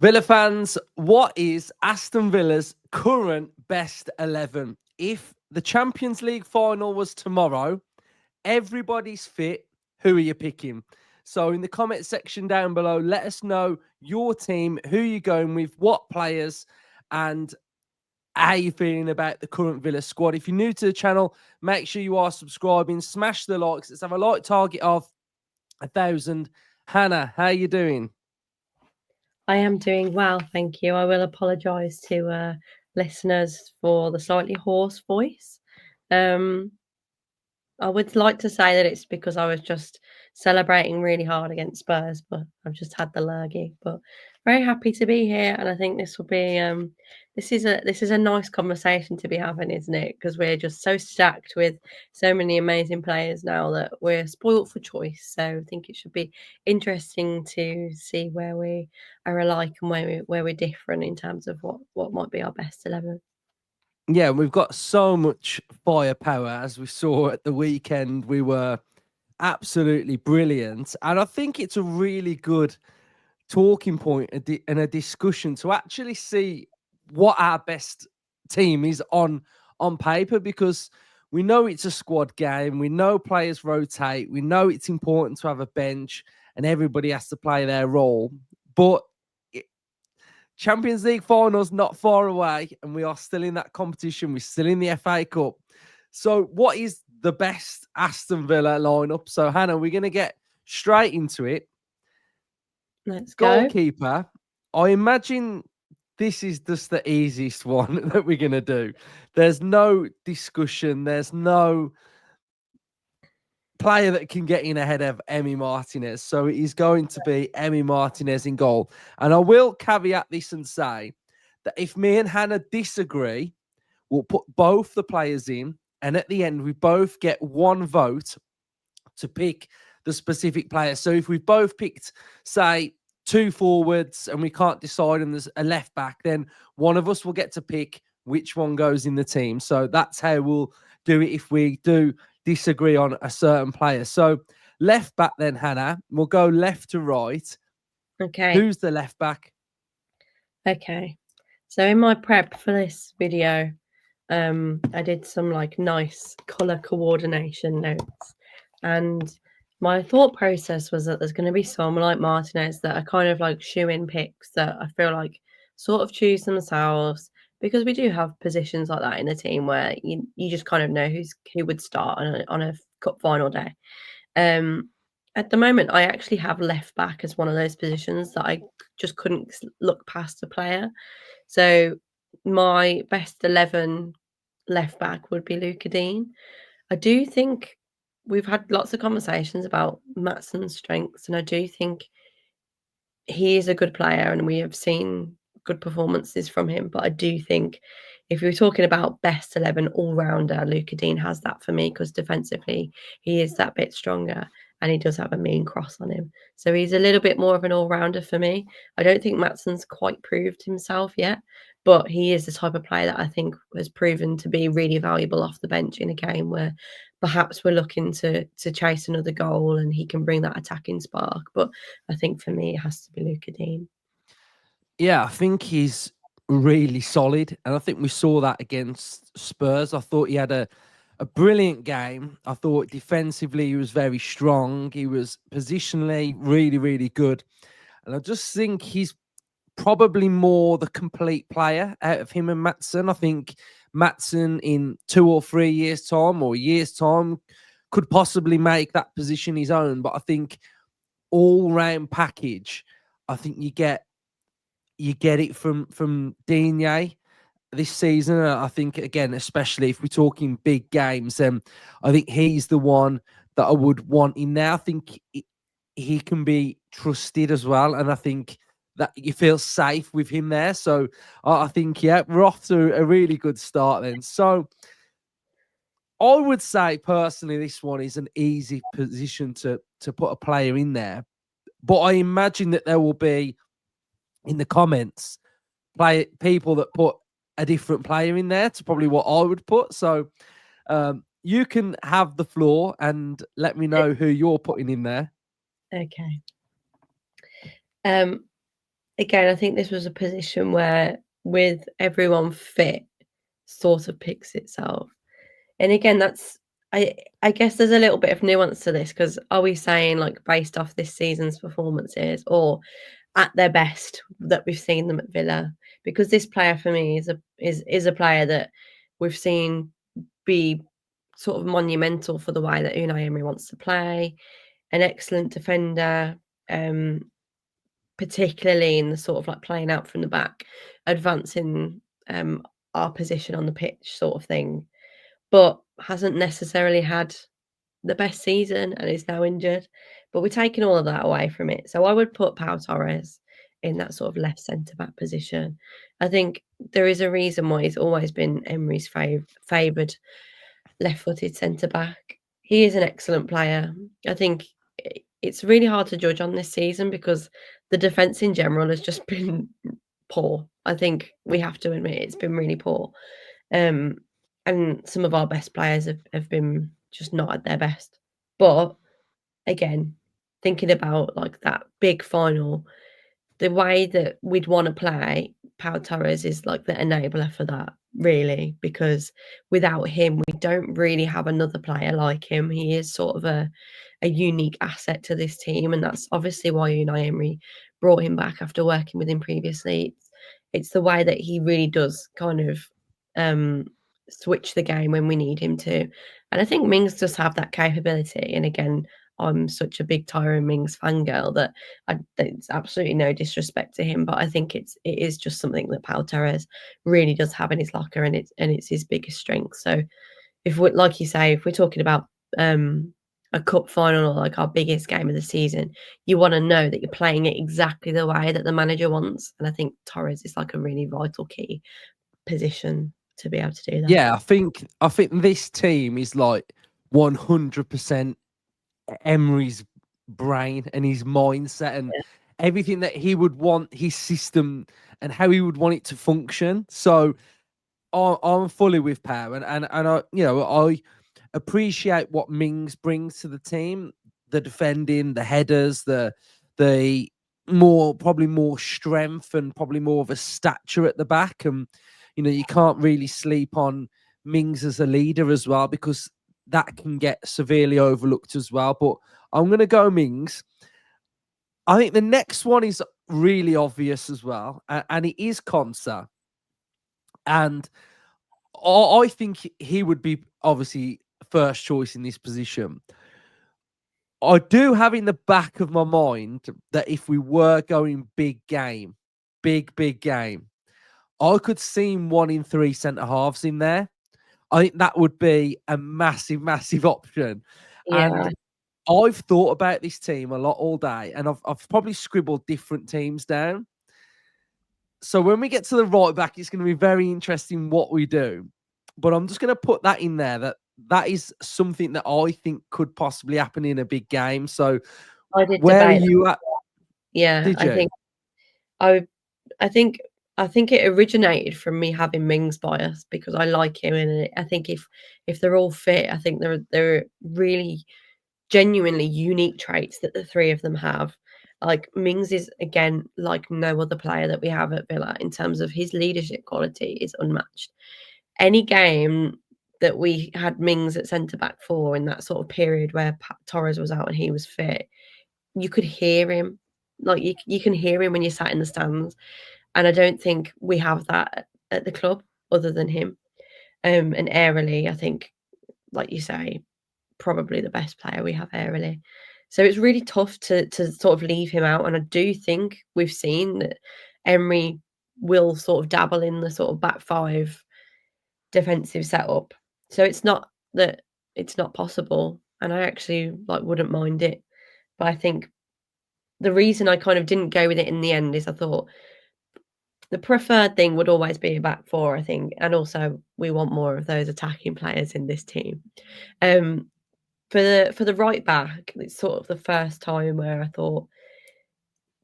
Villa fans, what is Aston Villa's current best 11? If the Champions League final was tomorrow, everybody's fit, who are you picking? So in the comment section down below, let us know your team, who you're going with, what players, and how you feeling about the current Villa squad. If you're new to the channel, make sure you are subscribing, smash the likes. Let's have a like target of 1,000. Hannah, how you doing? I am doing well, thank you. I will apologise to listeners for the slightly hoarse voice. I would like to say that it's because I was just celebrating really hard against Spurs, but I've just had the lurgy. But very happy to be here, and I think this will be this is a nice conversation to be having, isn't it? Because we're just so stacked with so many amazing players now that we're spoilt for choice. So I think it should be interesting to see where we are alike and where we're different in terms of what might be our best 11. Yeah, we've got so much firepower as we saw at the weekend. We were absolutely brilliant. And I think it's a really good talking point and a discussion to actually see what our best team is on paper, because we know it's a squad game. We know players rotate. We know it's important to have a bench and everybody has to play their role. But Champions League finals not far away, and we are still in that competition. We're still in the FA Cup. So, what is the best Aston Villa lineup? So, Hannah, we're going to get straight into it. Let's go. Goalkeeper. I imagine this is just the easiest one that we're going to do. There's no discussion. There's no player that can get in ahead of Emi Martinez. So it is going to be Emi Martinez in goal. And I will caveat this and say that if me and Hannah disagree, we'll put both the players in. And at the end, we both get one vote to pick the specific player. So if we've both picked, say, 2 forwards and we can't decide and there's a left back, then one of us will get to pick which one goes in the team. So that's how we'll do it if we do disagree on a certain player. So left back then, Hannah, we'll go left to right. Okay. Who's the left back? Okay. So in my prep for this video, I did some like nice color coordination notes, and my thought process was that there's going to be some like Martinez that are kind of like shoe-in picks that I feel like sort of choose themselves, because we do have positions like that in the team where you just kind of know who would start on a cup final day. At the moment, I actually have left back as one of those positions that I just couldn't look past a player. So my best 11 left back would be Luca Dean. I do think we've had lots of conversations about Matsson's strengths, and I do think he is a good player and we have seen good performances from him. But I do think if you're talking about best 11 all-rounder, Luca Dean has that for me, because defensively he is that bit stronger and he does have a mean cross on him. So he's a little bit more of an all-rounder for me. I don't think Matsson's quite proved himself yet, but he is the type of player that I think has proven to be really valuable off the bench in a game where perhaps we're looking to chase another goal and he can bring that attacking spark. But I think for me, it has to be Luca Dean. Yeah, I think he's really solid. And I think we saw that against Spurs. I thought he had a brilliant game. I thought defensively he was very strong. He was positionally really, really good. And I just think he's probably more the complete player out of him and Maatsen. I think Maatsen in 2 or 3 years' time or a year's time could possibly make that position his own. But I think all-round package, I think you get it from Digne this season. I think, again, especially if we're talking big games, I think he's the one that I would want in there. I think he can be trusted as well, and I think that you feel safe with him there. So I think, yeah, we're off to a really good start then. So I would say personally, this one is an easy position to put a player in there, but I imagine that there will be in the comments people that put a different player in there to probably what I would put. So you can have the floor and let me know who you're putting in there. Okay. again, I think this was a position where, with everyone fit, sort of picks itself. And again, that's I guess there's a little bit of nuance to this, because are we saying, like, based off this season's performances, or at their best that we've seen them at Villa? Because this player for me is a player that we've seen be sort of monumental for the way that Unai Emery wants to play, an excellent defender, particularly in the sort of like playing out from the back, advancing our position on the pitch sort of thing, but hasn't necessarily had the best season and is now injured. But we're taking all of that away from it. So I would put Pau Torres in that sort of left centre back position. I think there is a reason why he's always been Emery's favoured left-footed centre back. He is an excellent player. I think it's really hard to judge on this season because the defence in general has just been poor. I think we have to admit it's been really poor. And some of our best players have been just not at their best. But again, thinking about like that big final, the way that we'd want to play, Pau Torres is like the enabler for that, really, because without him, we don't really have another player like him. He is sort of a unique asset to this team, and that's obviously why Unai Emery brought him back after working with him previously. It's the way that he really does kind of um, switch the game when we need him to. And I think Mings does have that capability. And again, I'm such a big Tyrone Mings fangirl that it's absolutely no disrespect to him, but I think it is just something that Pau Torres really does have in his locker, and it's his biggest strength. So if we, like you say, if we're talking about a cup final or like our biggest game of the season, you want to know that you're playing it exactly the way that the manager wants. And I think Torres is like a really vital key position to be able to do that. Yeah, I think this team is like 100% Emery's brain and his mindset and everything that he would want his system and how he would want it to function. So I'm fully with Power, and I I appreciate what Mings brings to the team, the defending, the headers, the more probably more strength and probably more of a stature at the back. And you can't really sleep on Mings as a leader as well, because that can get severely overlooked as well. But I'm going to go Mings. I think the next one is really obvious as well, and it is Konsa. And I think he would be obviously first choice in this position. I do have in the back of my mind that if we were going big game, big game, I could see 1 in 3 centre halves in there. I think that would be a massive option. Yeah, And I've thought about this team a lot all day, and I've probably scribbled different teams down. So when we get to the right back, it's going to be very interesting what we do. But I'm just going to put that in there, that is something that I think could possibly happen in a big game. So I did where are debate that. you at? Yeah, Did you? I I think I think it originated from me having Mings bias because I like him, and I think if they're all fit, I think there are really genuinely unique traits that the three of them have. Like Mings is again like no other player that we have at Villa in terms of his leadership quality is unmatched. Any game that we had Mings at centre back for in that sort of period where Torres was out and he was fit, you could hear him. Like you can hear him when you sat in the stands, and I don't think we have that at the club other than him. And airily, I think, like you say, probably the best player we have airily. So it's really tough to sort of leave him out. And I do think we've seen that Emery will sort of dabble in the sort of back five defensive setup. So it's not that it's not possible. And I actually like wouldn't mind it. But I think the reason I kind of didn't go with it in the end is I thought the preferred thing would always be a back four, I think, and also we want more of those attacking players in this team. Um, for the right back, it's sort of the first time where I thought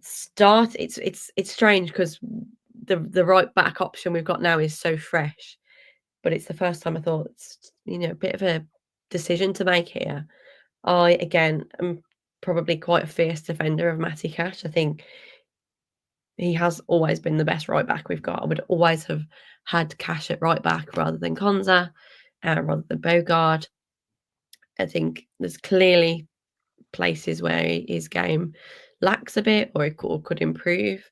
start. It's strange because the right back option we've got now is so fresh, but it's the first time I thought it's a bit of a decision to make here. I again am probably quite a fierce defender of Matty Cash. I think he has always been the best right back we've got. I would always have had Cash at right back rather than Konza, rather than Bogard. I think there's clearly places where his game lacks a bit or could improve.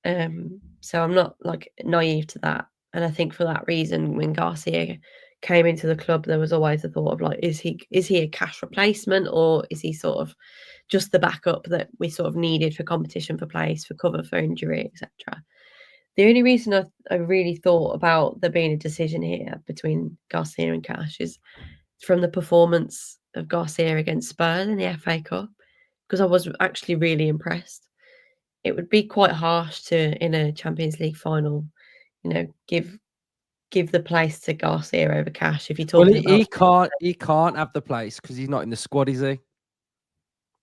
So I'm not like naive to that. And I think for that reason, when Garcia came into the club, there was always the thought of like, is he a Cash replacement, or is he sort of just the backup that we sort of needed for competition for place, for cover for injury, etc. The only reason I really thought about there being a decision here between Garcia and Cash is from the performance of Garcia against Spurs in the FA Cup, because I was actually really impressed. It would be quite harsh to, in a Champions League final, give the place to Garcia over Cash if you're Well, talking about. he can't have the place because he's not in the squad, is he?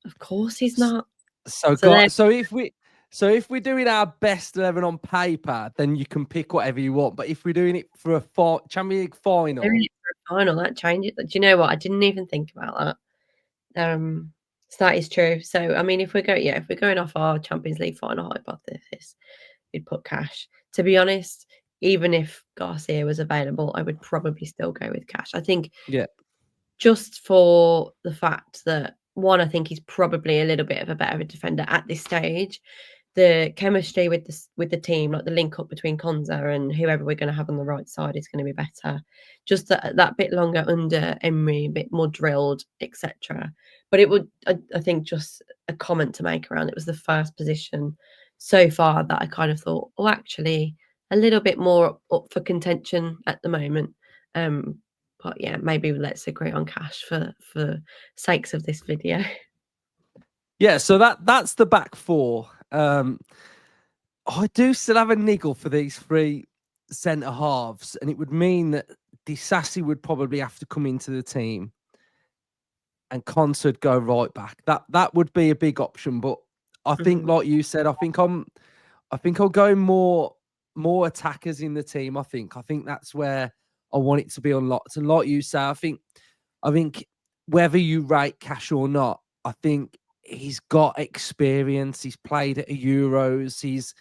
Of course he's not. So So then, if we're doing our best 11 on paper, then you can pick whatever you want. But if we're doing it for a Champions League final, doing it for a final, that changes. Do you know what? I didn't even think about that. So that is true. So I mean, if we're going off our Champions League final hypothesis, we'd put Cash. To be honest, even if Garcia was available, I would probably still go with Cash. I think yeah, just for the fact that, one, I think he's probably a little bit of a better defender at this stage. The chemistry with the team, like the link up between Konza and whoever we're going to have on the right side, is going to be better. Just that bit longer under Emery, a bit more drilled, etc. But it would, I think, just a comment to make around it was the first position so far that I kind of thought, oh, actually, a little bit more up for contention at the moment. But yeah, maybe let's agree on Cash for sakes of this video. yeah. So that's the back four. I do still have a niggle for these three centre halves, and it would mean that Disasi would probably have to come into the team, and Concert go right back. That would be a big option, but I think, like you said, I think I'll go more attackers in the team. I think that's where I want it to be unlocked. And like you say, I think whether you rate Cash or not, I think he's got experience. He's played at Euros. He's,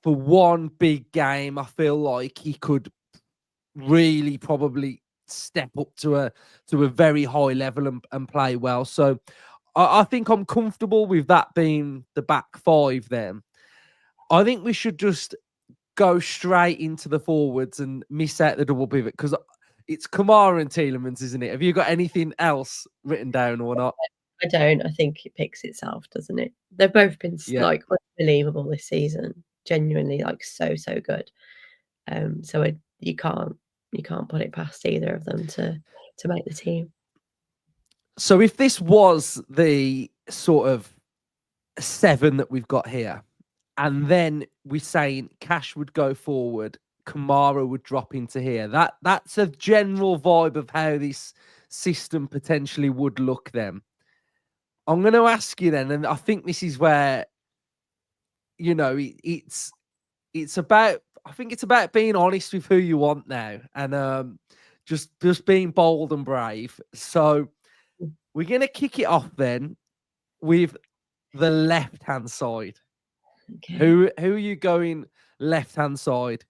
for one big game, I feel like he could really probably step up to a very high level and play well. So I think I'm comfortable with that being the back five then. I think we should just go straight into the forwards and miss out the double pivot, because it's Kamara and Tielemans, isn't it? Have you got anything else written down or not? I don't. I think it picks itself, doesn't it? They've both been Yeah. like unbelievable this season. Genuinely, like so good. So you can't put it past either of them to make the team. So if this was the sort of seven that we've got here, and then we're saying Cash would go forward, Kamara would drop into here. That's a general vibe of how this system potentially would look then. I'm going to ask you then, and I think this is where, it's about, I think it's about being honest with who you want now, and just being bold and brave. So we're going to kick it off then with the left-hand side. Okay. Who are you going left-hand side?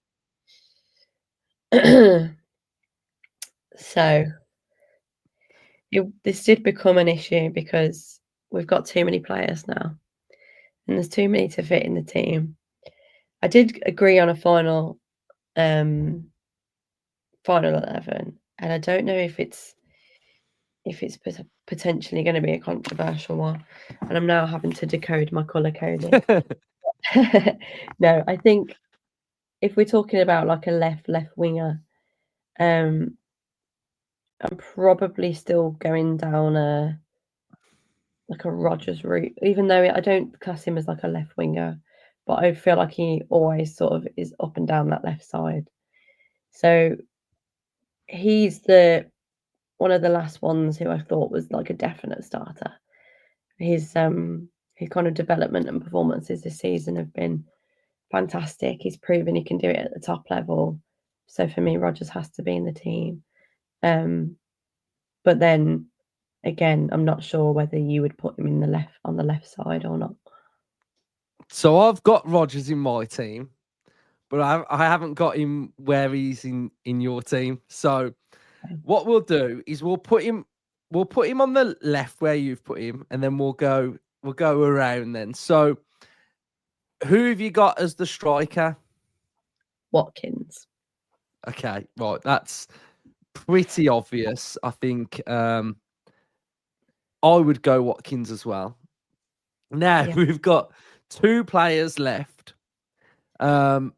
So this did become an issue because we've got too many players now, and there's too many to fit in the team. I did agree on a final 11, and I don't know if it's potentially going to be a controversial one, and I'm now having to decode my color coding. No, I think if we're talking about like a left winger, I'm probably still going down a Rodgers route, even though I don't class him as like a left winger, but I feel like he always sort of is up and down that left side. So he's one of the last ones who I thought was like a definite starter. His kind of development and performances this season have been fantastic. He's proven he can do it at the top level. So for me, Rodgers has to be in the team. But then again, I'm not sure whether you would put him on the left side or not. So I've got Rodgers in my team, but I haven't got him where he's in your team. So what we'll do is we'll put him on the left where you've put him, and then we'll go around then. So who have you got as the striker? Watkins. Okay, right, that's pretty obvious. I think I would go Watkins as well. Now Yeah. we've got two players left. Um,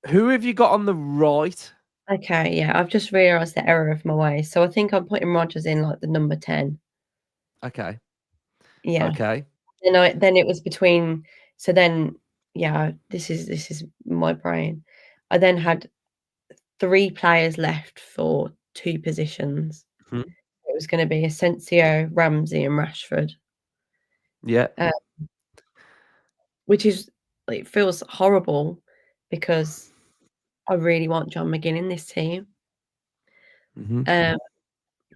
who have you got on the right? Okay, yeah, I've just realised the error of my ways. So I think I'm putting Rodgers in like the number 10. Okay, Yeah. okay. Then it was between, so then yeah, this is my brain. I then had 3 players left for 2 positions. Mhm. It was gonna be Asensio, Ramsey, and Rashford, Yeah. uh, which is like, it feels horrible because I really want John McGinn in this team, Hmm. um,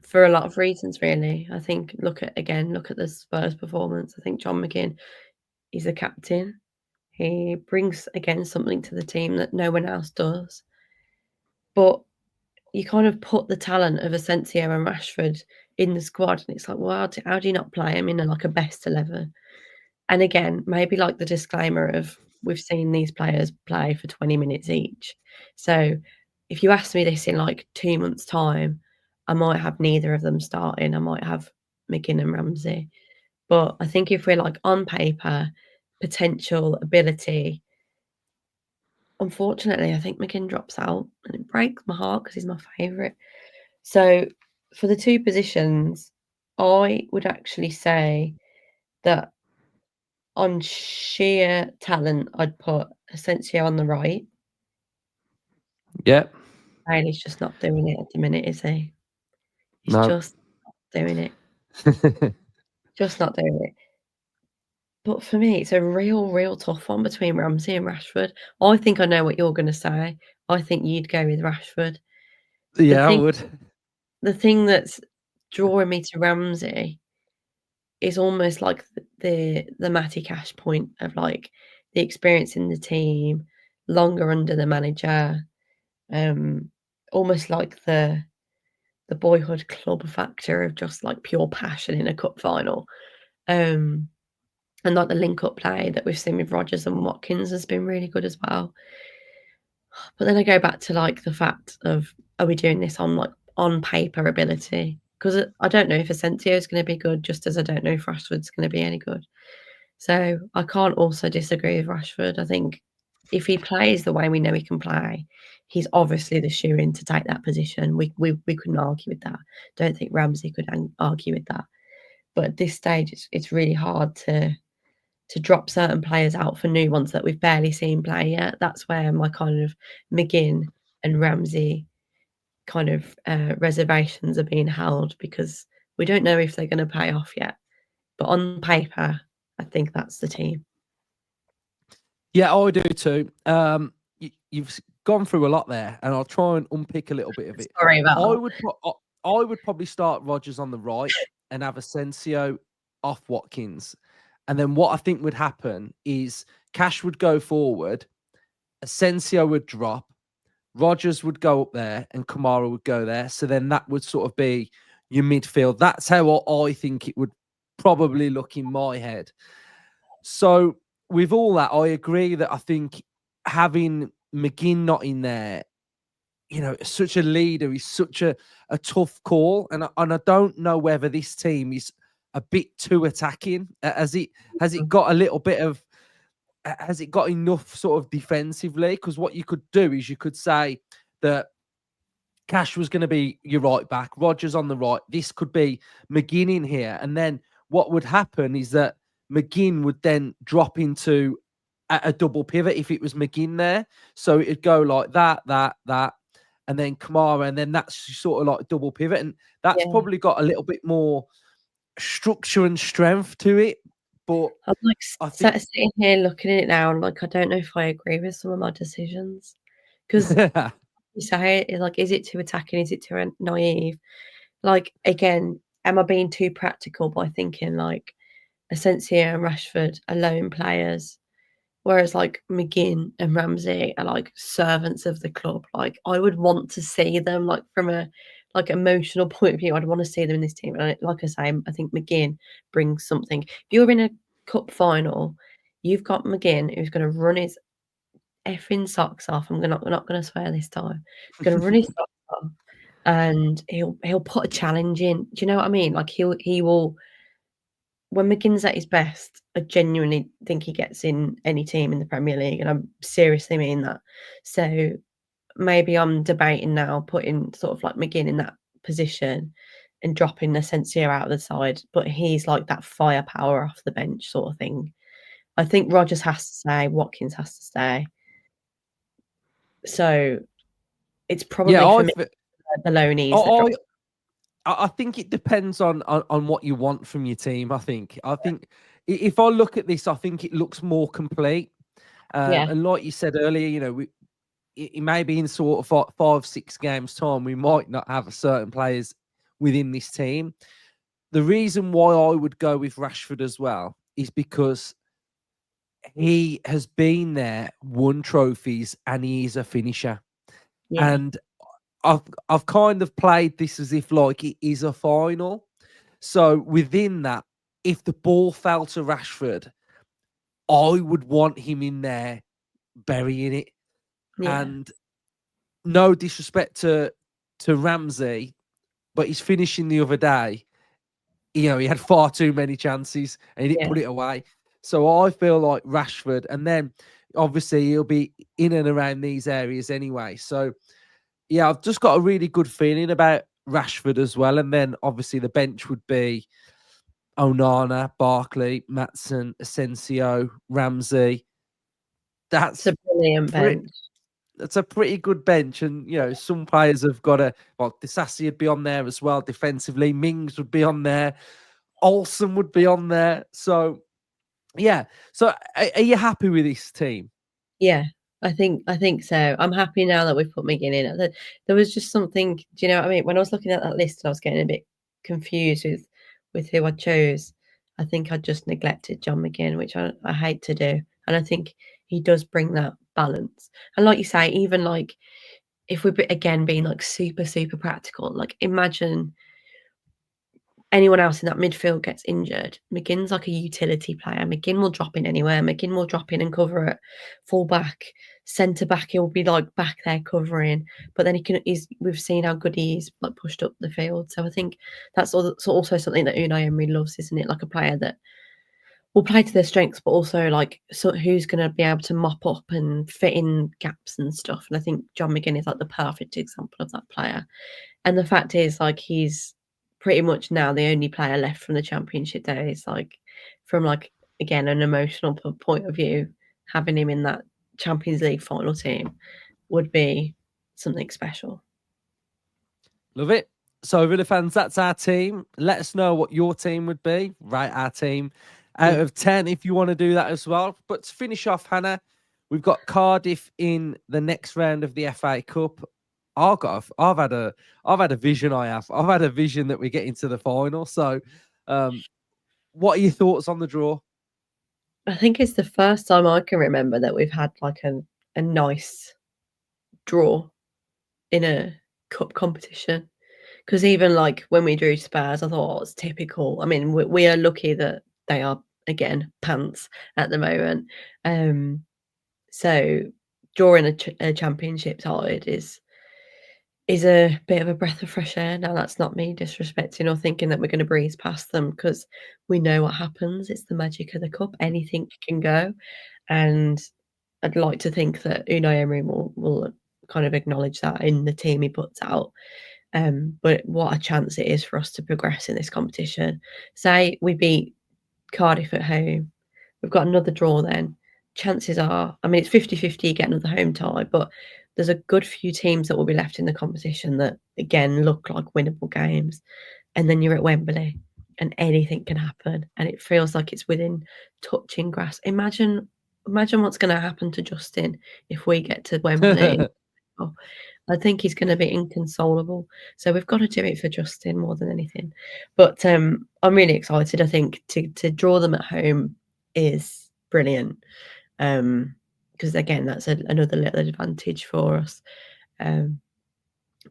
for a lot of reasons, really. I think look at the Spurs performance. I think John McGinn is a captain. He brings, again, something to the team that no one else does. But you kind of put the talent of Asensio and Rashford in the squad, and it's like, well, how do you not play him in like a best 11? And again, maybe like the disclaimer of we've seen these players play for 20 minutes each. So if you ask me this in like 2 months' time, I might have neither of them starting. I might have McGinn and Ramsey. But I think if we're like on paper, potential ability, unfortunately, I think McGinn drops out, and it breaks my heart because he's my favourite. So for the 2 positions, I would actually say that on sheer talent, I'd put Asensio on the right. Yeah. Bailey's just not doing it at the minute, is he? He's No. just not doing it. Just not doing it. But for me, it's a real tough one between Ramsey and Rashford. I think I know what you're gonna say. I think you'd go with Rashford. The Yeah, I thing would. the thing that's drawing me to Ramsey is almost like the Matty Cash point of, like, the experience in the team, longer under the manager, um, almost like the boyhood club factor of just, like, pure passion in a cup final, um, and, like, the link-up play that we've seen with Rodgers and Watkins has been really good as well. But then I go back to, like, the fact of, are we doing this on, like, on paper ability? 'Cause I don't know if Asensio is gonna be good, just as I don't know if Rashford's gonna be any good. So I can't also disagree with Rashford. I think if he plays the way we know he can play, he's obviously the shoe-in to take that position. We couldn't argue with that. Don't think Ramsey could argue with that. But at this stage, it's really hard to drop certain players out for new ones that we've barely seen play yet. That's where my kind of McGinn and Ramsey kind of reservations are being held because we don't know if they're going to pay off yet. But on paper, I think that's the team. Yeah, I do too. You've gone through a lot there, and I'll try and unpick a little bit of it. Sorry about I that. would I would probably start Rodgers on the right and have Asensio off Watkins. And then what I think would happen is Cash would go forward, Asensio would drop, Rodgers would go up there, and Kamara would go there. So then that would sort of be your midfield. That's how I think it would probably look in my head. So with all that, I agree that I think having McGinn not in there, such a leader is such a tough call, and I don't know whether this team is a bit too attacking. Has it got a little bit of has it got enough sort of defensively? Because what you could do is you could say that Cash was going to be your right back, Rodgers on the right. This could be McGinn in here. And then what would happen is that McGinn would then drop into a double pivot if it was McGinn there. So it'd go like that, and then Kamara, and then that's sort of like double pivot. And that's Yeah. probably got a little bit more structure and strength to it. But I'm like I think, sitting here looking at it now, and like I don't know if I agree with some of my decisions because you say it like, is it too attacking? Is it too naive? Like again, am I being too practical by thinking like Asensio and Rashford are lone players, whereas like McGinn and Ramsey are like servants of the club. Like I would want to see them like from a like emotional point of view. I'd want to see them in this team. And like I say, I think McGinn brings something. If you're in a cup final, you've got McGinn who's going to run his effing socks off. I'm not going to swear this time. He's going to run his socks off, and he'll put a challenge in. Do you know what I mean? Like he will. When McGinn's at his best, I genuinely think he gets in any team in the Premier League, and I seriously mean that. So maybe I'm debating now putting sort of like McGinn in that position and dropping Asensio out of the side, but he's like that firepower off the bench sort of thing. I think Rodgers has to stay, Watkins has to stay. So it's Yeah, probably for me the loanees that drop. I think it depends on what you want from your team. I think if I look at this, I think it looks more complete. Yeah, And like you said earlier, you know, it may be in sort of 5, 6 games time, we might not have certain players within this team. The reason why I would go with Rashford as well is because he has been there, won trophies, and he is a finisher. yeah, And I've kind of played this as if like it is a final. So within that, if the ball fell to Rashford, I would want him in there burying it. yeah, And no disrespect to Ramsey, but his finishing the other day, you know, he had far too many chances and he didn't yeah, put it away. So I feel like Rashford, and then obviously he'll be in and around these areas anyway. So yeah, I've just got a really good feeling about Rashford as well. And then obviously the bench would be Onana, Barkley, Matson, Asensio, Ramsey. it's a That's brilliant pretty. bench. That's a pretty good bench, and you know some players have got a. Well, Disassi would be on there as well defensively. Mings would be on there. Olsen would be on there. So yeah. So are you happy with this team? Yeah, I think so. I'm happy now that we've put McGinn in. There was just something, do you know what I mean? When I was looking at that list, I was getting a bit confused with who I chose. I think I just neglected John McGinn, which I hate to do. And I think he does bring that balance. And like you say, even like if we're again being like super, super practical, like imagine anyone else in that midfield gets injured, McGinn's like a utility player. McGinn will drop in anywhere. McGinn will drop in and cover it. Full back, centre back, he'll be like back there covering. But then we've seen how good he is, like pushed up the field. So I think that's also something that Unai Emery loves, isn't it? Like a player that will play to their strengths, but also like who's going to be able to mop up and fit in gaps and stuff. And I think John McGinn is like the perfect example of that player. And the fact is, like, he's pretty much now the only player left from the championship days. Like, from like again an emotional point of view, having him in that Champions League final team would be something special. Love it. So Villa fans, that's our team. Let us know what your team would be. Write our team out Yeah. of 10 if you want to do that as well. But to finish off, Hannah, we've got Cardiff in the next round of the FA Cup. I've had a vision. I've had a vision that we get into the final. So, what are your thoughts on the draw? I think it's the first time I can remember that we've had like a nice draw in a cup competition. Because even like when we drew Spurs, I thought, oh, it's typical. I mean, we are lucky that they are again pants at the moment. So drawing a championship side is a bit of a breath of fresh air. Now that's not me disrespecting or thinking that we're going to breeze past them because we know what happens. It's the magic of the cup. Anything can go, and I'd like to think that Unai Emery will kind of acknowledge that in the team he puts out. But what a chance it is for us to progress in this competition. Say we beat Cardiff at home, we've got another draw then. Chances are, I mean, it's 50-50 you get another home tie, but there's a good few teams that will be left in the competition that, again, look like winnable games. And then you're at Wembley and anything can happen. And it feels like it's within touching grass. Imagine what's going to happen to Justin if we get to Wembley. I think he's going to be inconsolable. So we've got to do it for Justin more than anything. But I'm really excited. I think to draw them at home is brilliant. Because again, that's another little advantage for us.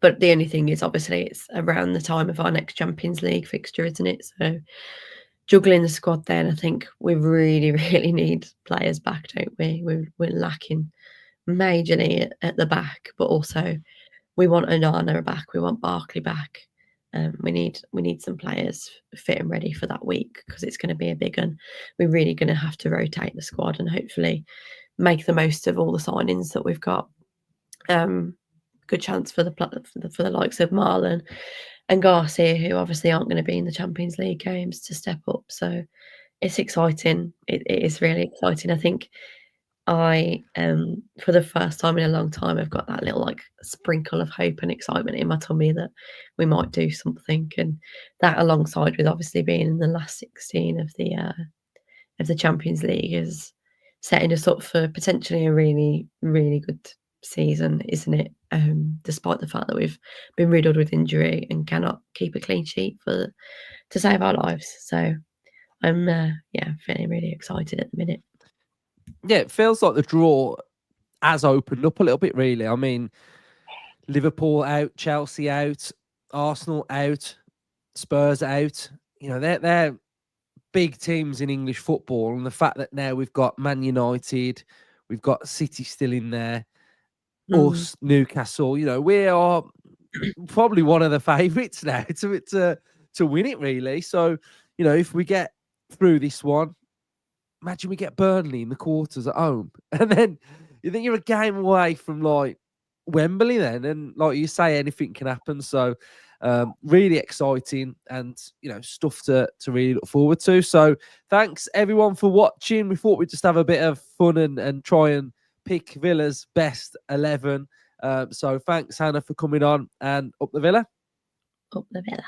But the only thing is, obviously, it's around the time of our next Champions League fixture, isn't it? So juggling the squad then, I think we really, really need players back, don't we? We're lacking majorly at the back, but also we want Onana back, we want Barkley back. We need some players fit and ready for that week because it's going to be a big one. We're really going to have to rotate the squad and hopefully make the most of all the signings that we've got. Good chance for the likes of Marlon and Garcia, who obviously aren't going to be in the Champions League games, to step up. So it's exciting. It is really exciting. I think I, for the first time in a long time, I've got that little like sprinkle of hope and excitement in my tummy that we might do something, and that alongside with obviously being in the last 16 of the Champions League is setting us up for potentially a really, really good season, isn't it? Despite the fact that we've been riddled with injury and cannot keep a clean sheet to save our lives. So I'm feeling really excited at the minute. Yeah, it feels like the draw has opened up a little bit, really. I mean, Liverpool out, Chelsea out, Arsenal out, Spurs out. You know, they're big teams in English football, and the fact that now we've got Man United, we've got City still in there, us, Newcastle. You know, we are probably one of the favourites now to win it, really. So, you know, if we get through this one, imagine we get Burnley in the quarters at home, and then you think you're a game away from like Wembley then, and like you say, anything can happen. So really exciting, and you know, stuff to really look forward to. So thanks everyone for watching. We thought we'd just have a bit of fun and try and pick Villa's best 11. So thanks, Hannah, for coming on, and up the Villa. Up the Villa.